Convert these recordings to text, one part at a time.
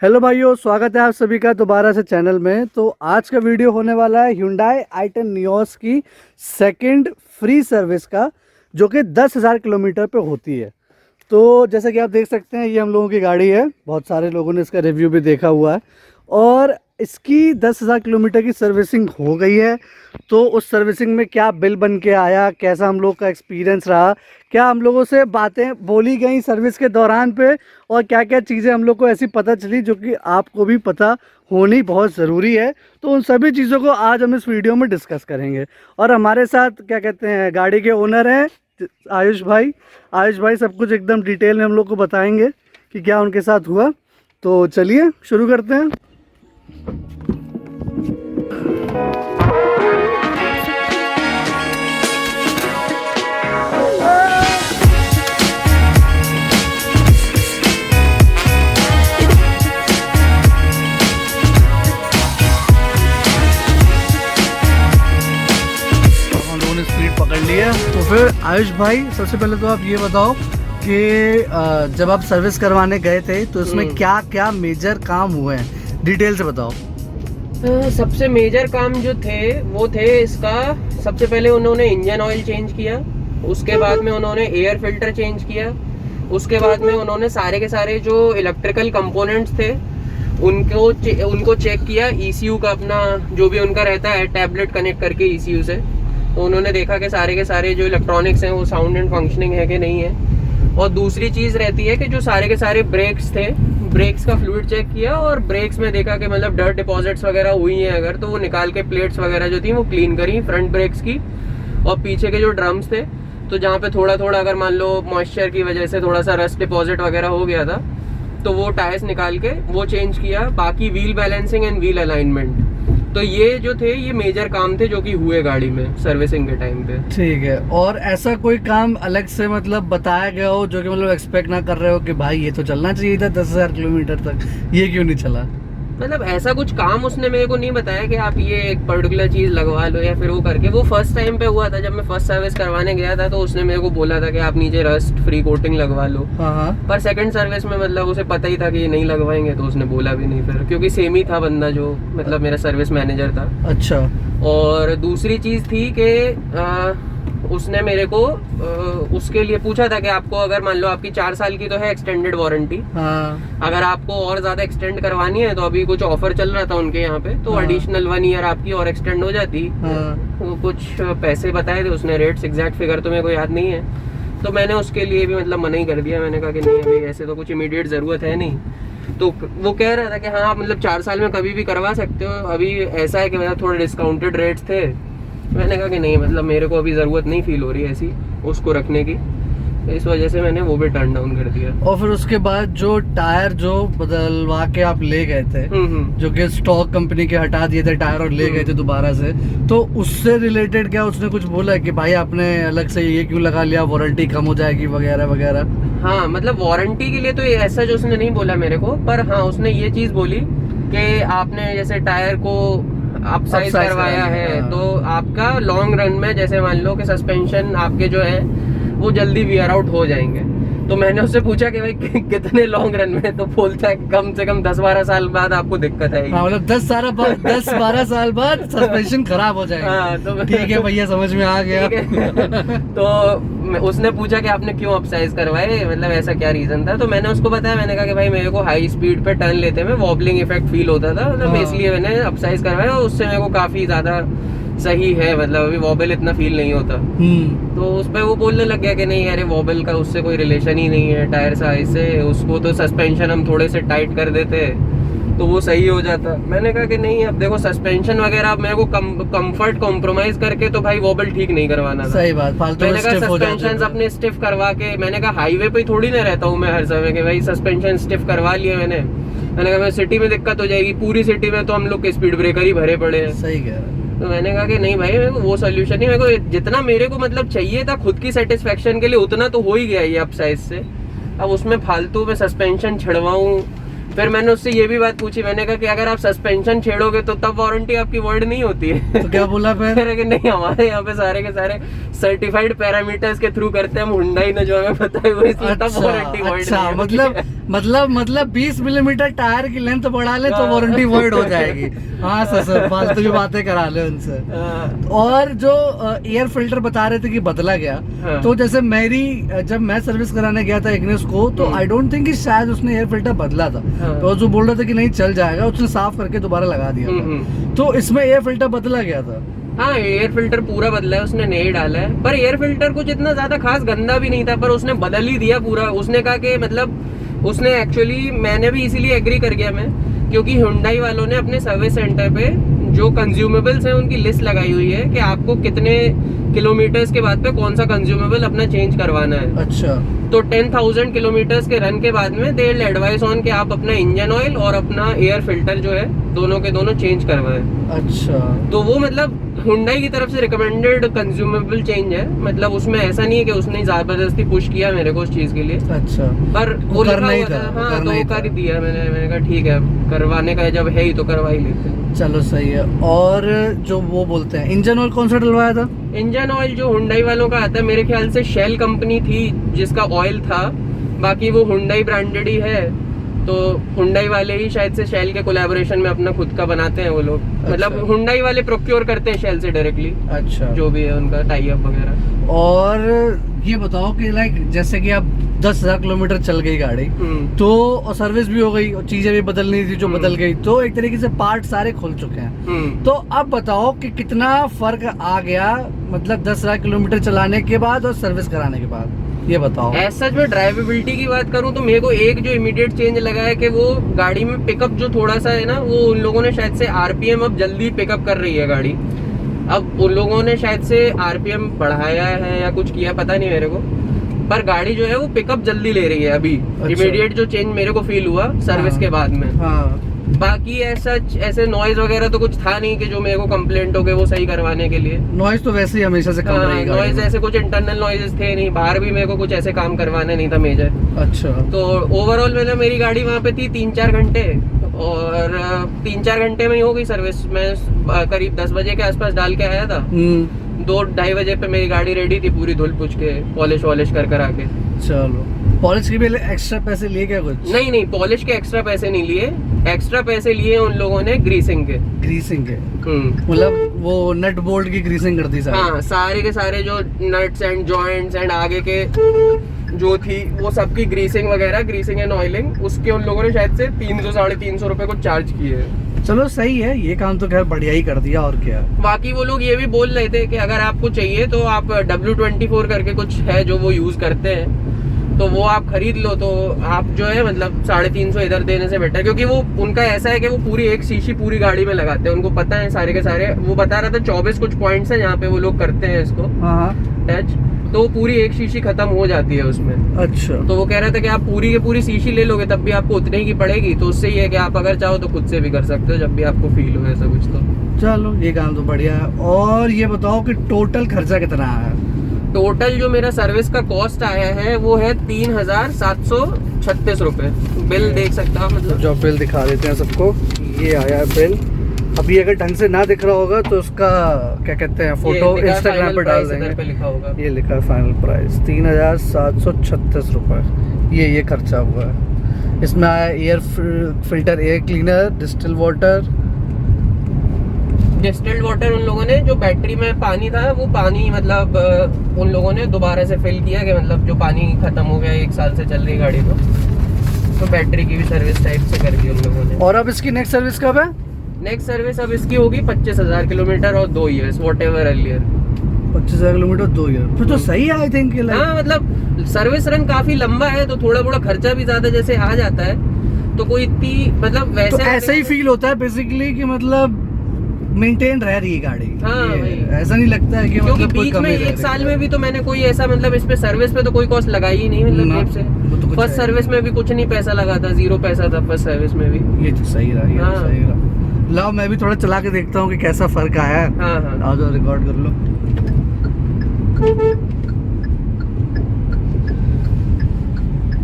Hello भाइयों, स्वागत है आप सभी का दोबारा से चैनल में। तो आज का वीडियो होने वाला है Hyundai i10 Nios की सेकंड फ्री सर्विस का, जो कि 10,000 किलोमीटर पे होती है। तो जैसा कि आप देख सकते हैं, ये हम लोगों की गाड़ी है। बहुत सारे लोगों ने इसका रिव्यू भी देखा हुआ है और इसकी 10,000 किलोमीटर की सर्विसिंग हो गई है। तो उस सर्विसिंग में क्या बिल बन के आया, कैसा हम लोग का एक्सपीरियंस रहा, क्या हम लोगों से बातें बोली गई सर्विस के दौरान पे, और क्या क्या चीज़ें हम लोग को ऐसी पता चली जो कि आपको भी पता होनी बहुत ज़रूरी है। तो उन सभी चीज़ों को आज हम इस वीडियो में डिस्कस करेंगे। और हमारे साथ क्या कहते हैं, गाड़ी के ओनर हैं आयुष भाई। आयुष भाई सब कुछ एकदम डिटेल में हम लोग को बताएंगे कि क्या उनके साथ हुआ। तो चलिए शुरू करते हैं। हम लोगों ने स्पीड पकड़ ली है। तो फिर आयुष भाई, सबसे पहले तो आप ये बताओ कि जब आप सर्विस करवाने गए थे तो इसमें क्या क्या मेजर काम हुए हैं, डिटेल से बताओ। सबसे मेजर काम जो थे वो थे इसका। सबसे पहले उन्होंने इंजन ऑयल चेंज किया, उसके बाद में उन्होंने एयर फिल्टर चेंज किया, उसके बाद में उन्होंने सारे के सारे जो इलेक्ट्रिकल कंपोनेंट्स थे उनको चेक किया। ECU का अपना जो भी उनका रहता है टैबलेट कनेक्ट करके ECU से, तो उन्होंने देखा कि सारे के सारे जो इलेक्ट्रॉनिक्स हैं वो साउंड एंड फंक्शनिंग है कि नहीं है। और दूसरी चीज़ रहती है कि जो सारे के सारे ब्रेक्स थे, ब्रेक्स का फ्लूइड चेक किया और ब्रेक्स में देखा कि मतलब डर्ट डिपॉजिट्स वगैरह हुई हैं अगर, तो वो निकाल के प्लेट्स वगैरह जो थी वो क्लीन करी फ्रंट ब्रेक्स की। और पीछे के जो ड्रम्स थे, तो जहाँ पे थोड़ा थोड़ा अगर मान लो मॉइस्चर की वजह से थोड़ा सा रस्ट डिपॉजिट वगैरह हो गया था, तो वो टायर्स निकाल के वो चेंज किया। बाकी wheel balancing and wheel alignment, तो ये जो थे ये मेजर काम थे जो कि हुए गाड़ी में सर्विसिंग के टाइम पे। ठीक है। और ऐसा कोई काम अलग से मतलब बताया गया हो जो कि मतलब एक्सपेक्ट ना कर रहे हो कि भाई ये तो चलना चाहिए था 10,000 किलोमीटर तक, ये क्यों नहीं चला? मतलब ऐसा कुछ काम उसने मेरे को नहीं बताया कि आप ये एक पर्टिकुलर चीज लगवा लो या फिर वो करके। वो फर्स्ट टाइम पे हुआ था जब मैं फर्स्ट सर्विस करवाने गया था, तो उसने मेरे को बोला था कि आप नीचे रस्ट फ्री कोटिंग लगवा लो। हाँ। पर सेकंड सर्विस में मतलब उसे पता ही था कि ये नहीं लगवाएंगे, तो उसने बोला भी नहीं फिर, क्योंकि सेम ही था बंदा जो मतलब मेरा सर्विस मैनेजर था। अच्छा। और दूसरी चीज थी कि उसने मेरे को उसके लिए पूछा था कि आपको अगर मान लो आपकी 4 साल की तो है एक्सटेंडेड वारंटी, हाँ। अगर आपको और ज्यादा एक्सटेंड करवानी है तो अभी कुछ ऑफर चल रहा था उनके यहाँ पे, तो हाँ। एडिशनल 1 ईयर आपकी और एक्सटेंड हो जाती। हाँ। तो कुछ पैसे बताए थे उसने, रेट्स एग्जैक्ट फिगर तो मेरे को याद नहीं है। तो मैंने उसके लिए भी मतलब मना ही कर दिया। मैंने कहा कि नहीं, अभी ऐसे तो कुछ इमीडिएट जरूरत है नहीं। तो वो कह रहा था कि हाँ आप मतलब 4 साल में कभी भी करवा सकते हो, अभी ऐसा है कि मतलब थोड़े डिस्काउंटेड रेट्स थे। मैंने कहा कि नहीं, मतलब मेरे को अभी ज़रूरत नहीं फील हो रही है ऐसी उसको रखने की, तो इस वजह से मैंने वो भी टर्न डाउन कर दिया। और फिर उसके बाद जो टायर जो बदलवा के आप ले गए थे, जो कि स्टॉक कंपनी के हटा दिए थे टायर और ले गए थे दोबारा से, तो उससे रिलेटेड क्या उसने कुछ बोला कि भाई आपने अलग से ये क्यों लगा लिया, वारंटी कम हो जाएगी वगैरह वगैरह? हाँ, मतलब वारंटी के लिए तो ऐसा जो उसने नहीं बोला मेरे को, पर हाँ उसने ये चीज़ बोली कि आपने जैसे टायर को अपसाइज करवाया है, हाँ। तो आपका लॉन्ग रन में जैसे मान लो कि सस्पेंशन आपके जो है वो जल्दी वियर आउट हो जाएंगे। तो मैंने उससे पूछा कि भाई कितने लॉन्ग रन में, तो बोलता है कम से कम 10-12 साल बाद आपको दिक्कत आएगी। हाँ, मतलब 10-12 साल बाद सस्पेंशन खराब हो जाएगा। हाँ, तो ठीक है भैया, समझ में आ गया। तो उसने पूछा कि आपने क्यों अपसाइज करवाए, मतलब ऐसा क्या रीजन था। तो मैंने उसको बताया, मैंने कहा कि भाई मेरे को हाई स्पीड पे टर्न लेते में वॉबलिंग इफेक्ट फील होता था, मतलब हाँ। इसलिए मैंने अपसाइज करवाया और उससे मेरे को काफी ज्यादा सही है, मतलब अभी वॉबल इतना फील नहीं होता। तो उस पर वो बोलने लग गया कि नहीं अरे वॉबल का उससे कोई रिलेशन ही नहीं है टायर साइज से, उसको तो सस्पेंशन हम थोड़े से टाइट कर देते तो वो सही हो जाता। मैंने कहा कि नहीं, अब देखो सस्पेंशन वगैरह अब मेरे को कंफर्ट कॉम्प्रोमाइज करके तो भाई वॉबल ठीक नहीं करवाना था। सही बात, फालतू में मैंने कहा स्टिफ हो जाते सस्पेंशन हैं। अपने स्टिफ करवा के, मैंने कहा हाईवे पे थोड़ी ना रहता हूँ मैं हर समय के भाई सस्पेंशन स्टिफ करवा लिए मैंने कहा मैं सिटी में दिक्कत हो जाएगी, पूरी सिटी में तो हम लोग के स्पीड ब्रेकर ही भरे पड़े हैं। सही कह रहा है। तो मैंने कहा कि नहीं भाई मेरे को वो सोल्यूशन नहीं, मेरे को जितना मेरे को मतलब चाहिए था खुद की सेटिस्फेक्शन के लिए उतना तो हो ही गया ये अपसाइज से, अब उसमें फालतू में सस्पेंशन छिड़वाऊं। फिर मैंने उससे ये भी बात पूछी, मैंने कहा कि अगर आप सस्पेंशन छेड़ोगे तो तब वारंटी आपकी वर्ड नहीं होती है। तो क्या बोला फिर? कि नहीं, हमारे यहाँ पे सारे के सारे सर्टिफाइड पैरामीटर्स के थ्रू करते हैं हम, हुंडई ने जो हमें पता है वो, इसलिए तब वारंटी वर्ड अच्छा, मतलब मतलब 20 मिलीमीटर टायर की लेंथ बढ़ा ले तो वारंटी वॉइड हो जाएगी। हाँ सर फालतू की बातें करा ले उनसे। और जो एयर फिल्टर बता रहे थे कि बदला गया, हाँ। तो जैसे जब मैं सर्विस कराने गया था इग्निस को, तो आई डोंट थिंक कि शायद उसने एयर फिल्टर बदला था। हाँ। तो जो बोल रहे थे कि नहीं चल जाएगा, उसने साफ करके दोबारा लगा दिया था। तो इसमें एयर फिल्टर बदला गया था। हाँ, एयर फिल्टर पूरा बदला है, उसने नहीं डाला है। पर एयर फिल्टर कुछ इतना ज्यादा खास गंदा भी नहीं था, पर उसने बदल ही दिया पूरा। उसने कहा कि मतलब उसने एक्चुअली, मैंने भी इसीलिए एग्री कर गया मैं, क्योंकि Hyundai वालों ने अपने सर्विस सेंटर पे जो कंज्यूमेबल्स हैं उनकी लिस्ट लगाई हुई है कि आपको कितने किलोमीटर्स के बाद पे कौन सा कंज्यूमेबल अपना चेंज करवाना है। अच्छा। तो 10,000 किलोमीटर्स के रन के बाद में दे विल एडवाइस ऑन कि आप अपना इंजन ऑयल और अपना एयर फिल्टर जो है दोनों के दोनों चेंज करवाएं। अच्छा। तो वो मतलब Hyundai की तरफ से रिकमेंडेड कंज्यूमेबल चेंज है। मतलब उसमें ऐसा नहीं है कि उसने जबरदस्ती पुश किया मेरे को उस चीज के लिए। अच्छा। पर वो करना लिखा ही हुआ था, हाँ, करना तो ही वो कर था। ही दिया मैंने कहा ठीक है, करवाने का जब है ही तो करवा ही लेते हैं। चलो सही है। और जो वो बोलते हैं इंजन ऑयल कौन सा डलवाया था? इंजन ऑयल जो Hyundai वालों का आता है, मेरे ख्याल से शेल कंपनी थी जिसका ऑयल था। बाकी वो Hyundai ब्रांडेड ही है, तो Hyundai वाले ही शायद से शेल के कोलैबोरेशन में अपना खुद का बनाते हैं वो लोग। मतलब Hyundai वाले प्रोक्योर करते हैं शेल से डायरेक्टली। अच्छा। जो भी है उनका टाई अप वगैरह। और ये बताओ कि लाइक जैसे कि आप 10,000 किलोमीटर चल गई गाड़ी, तो और सर्विस भी हो गई और चीजें भी बदलनी थी जो बदल गई, तो एक तरीके से पार्ट सारे खुल चुके हैं। तो अब बताओ कि कितना फर्क आ गया, मतलब 10,000 किलोमीटर चलाने के बाद और सर्विस कराने के बाद, ये बताओ। ऐसा जो ड्राइवेबिलिटी की बात करूं तो मेरे को एक जो इमीडिएट चेंज लगा है कि वो गाड़ी में पिकअप जो थोड़ा सा है ना, वो उन लोगों ने शायद से आरपीएम अब जल्दी पिकअप कर रही है गाड़ी। अब उन लोगों ने शायद से आरपीएम बढ़ाया है या कुछ किया, पता नहीं मेरे को, पर गाड़ी जो है वो पिकअप जल्दी ले रही है अभी। इमीडिएट जो चेंज मेरे को फील हुआ सर्विस के बाद में। बाकी ऐसे नॉइज वगैरह तो कुछ था नहीं कि जो मेरे को कंप्लेंट हो गए वो सही करवाने के लिए। नॉइज तो वैसे ही हमेशा से कम रहेगा। नॉइज ऐसे कुछ इंटरनल नॉइजेस थे नहीं, बाहर भी मेरे को कुछ ऐसे काम करवाने नहीं था मेजर। अच्छा। तो ओवरऑल मैंने, मेरी गाड़ी वहाँ पे थी 3-4 घंटे, और 3-4 घंटे में ही हो गई सर्विस। मैं करीब 10 बजे के आसपास डाल के आया था। 2-2:30 बजे पे मेरी गाड़ी रेडी थी, पूरी धुल पुछ के पॉलिश वॉलिश कर आके। चलो, पॉलिश के भी एक्स्ट्रा पैसे लिए क्या कुछ? नहीं, पॉलिश के एक्स्ट्रा पैसे नहीं लिए। एक्स्ट्रा पैसे लिए उन लोगों ने ग्रीसिंग के। मतलब वो नट बोल्ट की ग्रीसिंग कर दी सारी? हाँ, सारे के सारे जो नट्स एंड जॉइंट्स एंड आगे के जो थी वो सबकी ग्रीसिंग वगैरह, ग्रीसिंग एंड ऑयलिंग, उसके उन लोगों ने शायद से 300-350 रुपए को चार्ज किए। चलो सही है, ये काम तो खैर बढ़िया ही कर दिया, और क्या। बाकी वो लोग ये भी बोल रहे थे कि अगर आपको चाहिए तो आप W24 करके कुछ है जो वो यूज करते हैं, तो वो आप खरीद लो। तो आप जो है मतलब 350 इधर देने से बेटर, क्योंकि वो उनका ऐसा है कि वो पूरी एक शीशी पूरी गाड़ी में लगाते हैं। उनको पता है सारे के सारे, वो बता रहा था 24 कुछ पॉइंट्स है जहाँ पे वो लोग करते हैं इसको टच, तो वो पूरी एक शीशी खत्म हो जाती है उसमें। अच्छा। तो वो कह रहे थे कि आप पूरी की पूरी शीशी ले लोगे तब भी आपको उतने की पड़ेगी। तो उससे ये है कि आप अगर चाहो तो खुद से भी कर सकते हो जब भी आपको फील हो ऐसा कुछ। तो चलो, ये काम तो बढ़िया है। और ये बताओ कि टोटल खर्चा कितना आया? टोटल जो मेरा सर्विस का कॉस्ट आया है वो है 3,736 रुपए। बिल देख सकता हूँ, मतलब जो बिल दिखा देते हैं सबको, ये आया है बिल। अभी अगर ढंग से ना दिख रहा होगा तो उसका क्या कहते हैं, फोटो इंस्टाग्राम पर डाल देंगे। पे लिखा होगा, ये लिखा है फाइनल प्राइस 3,736 रुपए। ये खर्चा हुआ है। इसमें आया air filter, air cleaner, distilled water उन लोगों ने जो बैटरी में पानी था वो पानी मतलब उन लोगों ने दोबारा से फिल किया, कि मतलब जो पानी खत्म हो गया 1 साल से चल रही गाड़ी तो बैटरी की भी सर्विस टाइप से कर दी उन लोगों ने। और अब इसकी नेक्स्ट सर्विस कब है? नेक्स्ट सर्विस अब इसकी होगी 25,000 किलोमीटर और 2 years, what ever earlier. 25,000 kilometre 2 year, फिर तो सही है आई थिंक। हाँ, मतलब सर्विस रन काफी लंबा है तो थोड़ा बड़ा खर्चा भी ज्यादा जैसे आ जाता है, तो कोई इतनी मतलब वैसे तो ऐसा ही फील होता है बेसिकली कि मतलब मेंटेन रह रही है गाड़ी। हाँ, ऐसा नहीं लगता है कि क्योंकि मतलब बीच में 1 साल में भी तो मैंने कोई ऐसा मतलब इस पे सर्विस पे तो कोई कॉस्ट लगाई ही नहीं, मतलब जेब से। फर्स्ट सर्विस में भी कुछ नहीं पैसा लगा था, 0 पैसा था फर्स्ट सर्विस में भी। ये तो सही रहा, ये तो सही रहा। लाओ मैं भी थोड़ा चला के देखता हूँ कि कैसा फर्क आया है। हाँ। आओ जो रिकॉर्ड कर लो।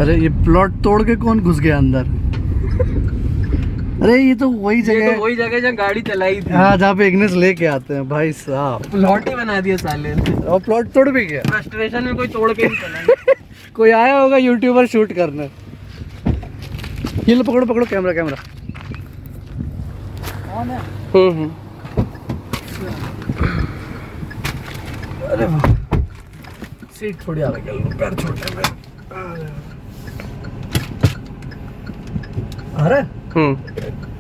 अरे ये प्लॉट तोड़ के कौन घुस गया अंदर? अरे ये तो वही जगह जहाँ गाड़ी चलाई थी। हाँ, जहाँ पे इग्निस लेके आते हैं भाई साहब। प्लॉट ही बना दिया साले ने। और प्लॉट तोड़ भी गया। फ्रस्ट्रेशन में कोई तोड़ के नहीं चला। कोई आया होगा यूट्यूबर शूट करने। ये लो, पकड़ो पकड़ो कैमरा कैमरा ऑन है। अरे वाह, सीट थोड़ी आगे कर लो, पैर छोटे में आ रहा है।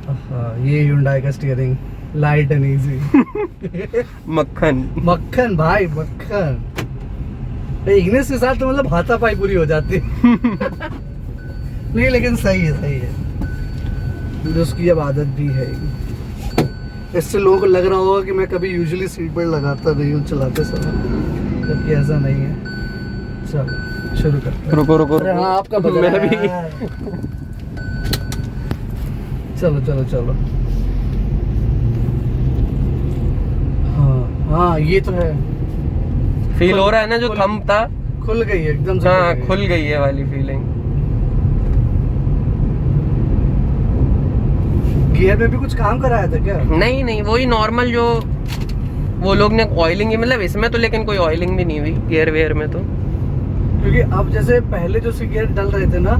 हाँ, ये Hyundai का स्टीयरिंग लाइट एंड इजी। मक्खन मक्खन भाई मक्खन। इग्निस के साथ तो मतलब हाथापाई पूरी हो जाती। नहीं लेकिन सही है उसकी अब आदत भी है। इससे लोगों को लग रहा होगा कि मैं कभी यूजुअली सीट बेल्ट लगाता नहीं हूँ चलाते समय, जबकि ऐसा नहीं है। चलो शुरू करते हैं। रुको अरे हाँ, आपका बदल मैं भी। चलो हाँ ये तो है। फील हो रहा है ना जो थंब था, खुल गई है एकदम से। हाँ खुल गई है वाली फीलिंग। गियर में भी कुछ काम कराया था क्या? नहीं वही नॉर्मल जो वो लोग ने ऑयलिंग ही, मतलब इसमें तो लेकिन कोई ऑयलिंग भी नहीं हुई गियर वेयर में तो। क्योंकि अब जैसे पहले जो गियर डल रहे थे ना,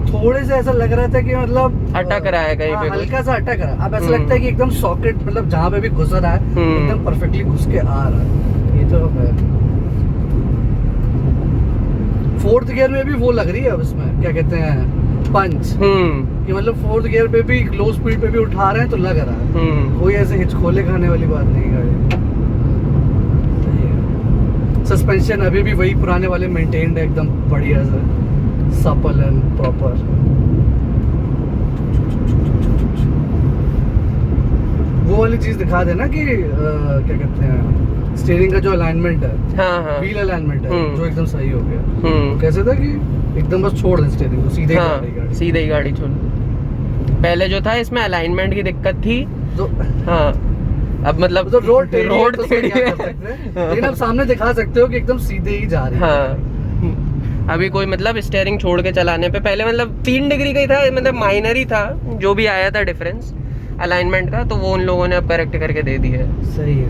थोड़े से ऐसा लग रहा था कि मतलब अटक रहा है कहीं पे कुछ। हल्का सा अटक रहा। अब ऐसा लगता है कि एकदम सॉकेट, मतलब जहाँ पे भी घुस रहा है एकदम परफेक्टली घुस के आ रहा है। ये तो है। फोर्थ गियर में भी वो लग रही है अब इसमें, क्या कहते हैं, पंच। कि मतलब फोर्थ गियर पे भी लो स्पीड पे भी उठा रहे हैं तो लग रहा है। कोई ऐसे हिचकोले खाने वाली बात नहीं गाड़ी। सस्पेंशन अभी भी वही पुराने वाले मेंटेन्ड है, एकदम बढ़िया से सपल एंड प्रॉपर। वो वाली चीज दिखा देना कि क्या कहते हैं, स्टीयरिंग का जो अलाइनमेंट है, व्हील अलाइनमेंट है जो एकदम सही हो गया। कैसे था कि एकदम बस छोड़ दें स्टीयरिंग को, सीधे गाड़ी सीधे ही गाड़ी छोड़। पहले जो था इसमें अलाइनमेंट की दिक्कत थी तो हाँ, अब मतलब तो रोड टेढ़ी है। लेकिन आप सामने दिखा सकते हो कि एकदम सीधे ही जा रही है। हाँ, अभी कोई मतलब स्टीयरिंग छोड़ के चलाने पे पहले मतलब 3 डिग्री का ही था, मतलब माइनर ही था जो भी आया था डिफरेंस अलाइनमेंट का, तो वो उन लोगों ने अब करेक्ट करके दे दिया है। सही है।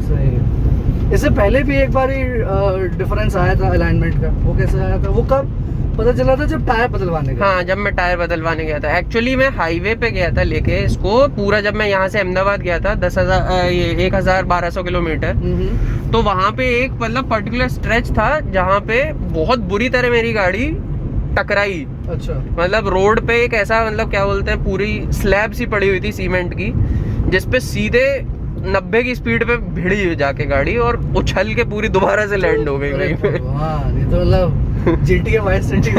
इससे पहले भी एक बार ही डिफरेंस आया था अलाइनमेंट का। वो कैसे आया था, वो कब पता चला था? जब टायर बदलवाने गया। हाँ, जब मैं टायर बदलवाने गया था। एक्चुअली मैं हाईवे पे गया था लेके इसको पूरा, जब मैं यहाँ से अहमदाबाद गया था 1200 किलोमीटर। तो वहाँ पे एक मतलब पर्टिकुलर स्ट्रेच था जहाँ पे बहुत बुरी तरह मेरी गाड़ी टकराई। अच्छा। मतलब रोड पे एक ऐसा, मतलब क्या बोलते हैं, पूरी स्लैब सी पड़ी हुई थी सीमेंट की, जिसपे सीधे 90 की स्पीड पे भिड़ी जाके गाड़ी और उछल के पूरी दोबारा से लैंड हो गई वहीं पे। ये तो मतलब GTA वाइस सिटी।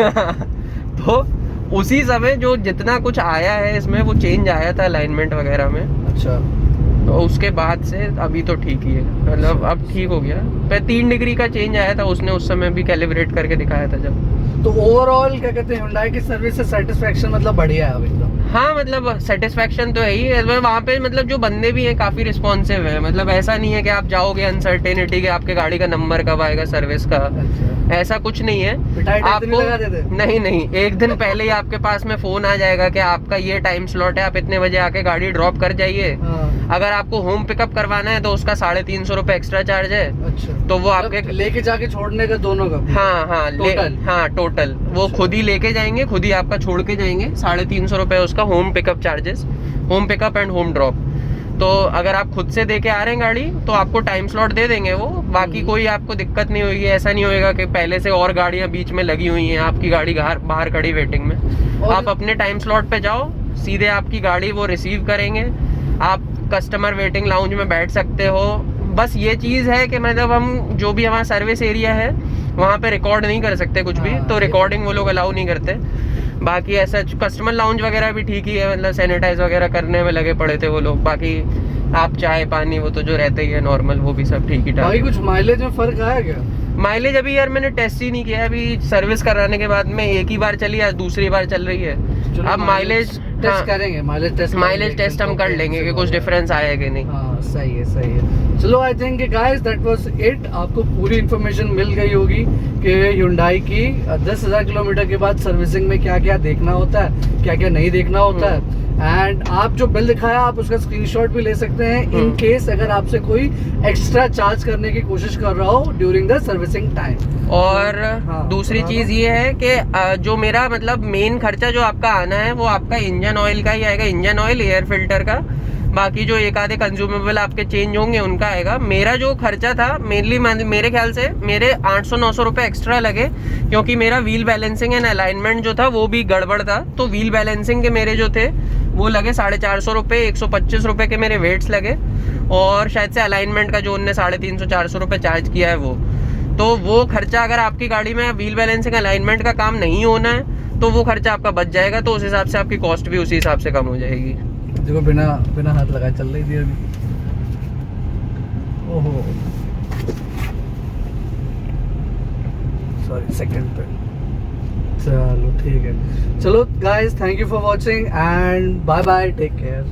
तो उसी समय जो जितना कुछ आया है इसमें, वो चेंज आया था अलाइनमेंट वगैरह में। अच्छा। तो उसके बाद से अभी तो ठीक ही है, मतलब अब ठीक हो गया। पे 3 डिग्री का चेंज आया था, उसने उस समय भी कैलिब्रेट करके दिखाया था जब। तो ओवरऑल क्या कहते हैं, Hyundai की सर्विस से सेटिस्फेक्शन मतलब बढ़िया है अभी तो? हाँ, मतलब सेटिस्फेक्शन तो है ही। वहाँ पे मतलब जो बंदे भी हैं काफी रिस्पॉन्सिव है। मतलब ऐसा नहीं है कि आप जाओगे अनसर्टेनिटी के आपके गाड़ी का नंबर कब आएगा सर्विस का। अच्छा। ऐसा कुछ नहीं है आपको। नहीं, एक दिन पहले ही आपके पास में फोन आ जाएगा कि आपका ये टाइम स्लॉट है, आप इतने बजे आके गाड़ी ड्रॉप कर जाइए। अगर आपको होम पिकअप करवाना है तो उसका 350 रुपए एक्स्ट्रा चार्ज है। अच्छा। तो वो आपके लेके जाके छोड़ने का दोनों का? हाँ, टोटल वो खुद ही लेके जाएंगे, खुद ही आपका छोड़ के जाएंगे। 350 रुपए उसका home pickup charges, home pickup and home drop. तो अगर आप खुद से दे के आ रहे हैं गाड़ी तो आपको टाइम स्लॉट दे देंगे वो। बाकी कोई आपको दिक्कत नहीं होगी। ऐसा नहीं होएगा कि पहले से और गाड़ियां बीच में लगी हुई हैं, आपकी गाड़ी बाहर खड़ी वेटिंग में। आप अपने टाइम स्लॉट पे जाओ, सीधे आपकी गाड़ी वो रिसीव करेंगे, आप कस्टमर वेटिंग लाउंज में बैठ सकते हो। बस ये चीज़ है कि मतलब हम जो भी हमारा सर्विस एरिया है वहाँ पे रिकॉर्ड नहीं कर सकते कुछ भी, तो रिकॉर्डिंग वो लोग अलाउ नहीं करते। बाकी ऐसा कस्टमर लाउंज वगैरह भी ठीक ही है, मतलब सैनिटाइज वगैरह करने में लगे पड़े थे वो लोग। बाकी आप चाय पानी वो तो जो रहते ही है नॉर्मल, वो भी सब ठीक ही ठाक। भाई कुछ माइलेज में फर्क आया क्या? माइलेज अभी यार मैंने टेस्ट ही नहीं किया। अभी सर्विस कराने के बाद में एक ही बार चली, आज दूसरी बार चल रही है। अब माइलेज टेस्ट करेंगे, माइलेज टेस्ट हम कर लेंगे कि कुछ डिफरेंस आया कि नहीं। हाँ, सही है। चलो, I think guys that was it. आपको पूरी इन्फॉर्मेशन मिल गई होगी कि Hyundai की 10,000 किलोमीटर के बाद सर्विसिंग में क्या क्या देखना होता है, क्या क्या नहीं देखना होता है। एंड आप जो बिल दिखाया आप उसका स्क्रीनशॉट भी ले सकते हैं इन हम्म। केस अगर आपसे कोई एक्स्ट्रा चार्ज करने की कोशिश कर रहा हो ड्यूरिंग द सर्विसिंग टाइम। और हाँ, दूसरी हाँ। चीज़ ये है कि जो मेरा मतलब मेन खर्चा जो आपका आना है वो आपका इंजन ऑयल का ही आएगा, इंजन ऑयल, एयर फिल्टर का। बाकी जो एक आधे कंज्यूमेबल आपके चेंज होंगे उनका आएगा। मेरा जो खर्चा था मेनली मेरे ख्याल से मेरे 800-900 रुपये एक्स्ट्रा लगे, क्योंकि मेरा व्हील बैलेंसिंग एंड अलाइनमेंट जो था वो भी गड़बड़ था। तो व्हील बैलेंसिंग के मेरे जो थे वो लगे 450 रुपये, 125 रुपये के मेरे वेट्स लगे, और शायद से अलाइनमेंट का जो उनने 350-400 रुपये चार्ज किया है वो। तो वो खर्चा अगर आपकी गाड़ी में व्हील बैलेंसिंग अलाइनमेंट का काम नहीं होना है तो वो खर्चा आपका बच जाएगा, तो उस हिसाब से आपकी कॉस्ट भी उसी हिसाब से कम हो जाएगी। देखो बिना बिना हाथ लगाए चल रही थी अभी। ओहो सॉरी, सेकंड पे। चलो ठीक है, चलो guys, thank you for watching and bye bye, take care.